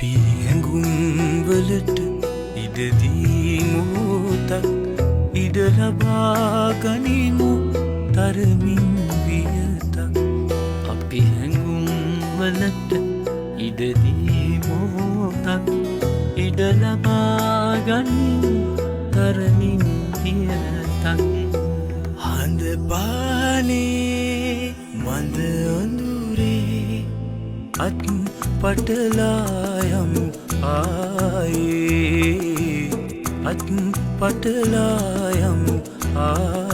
අපි හැඟුම් වලට ඉඩදී මොහොතක් ඉඩ ලබා ගනිමු තරමින් වියතක් අපි හැඟුම් වලට ඉඩදී මොහොතක් ඉඩ ලබා ගනිමු තරමින් වියතක් හඳ පානේ මඳ අඳුරේ අත් පටලායම් ආයේ අත් පටලායම් ආයේ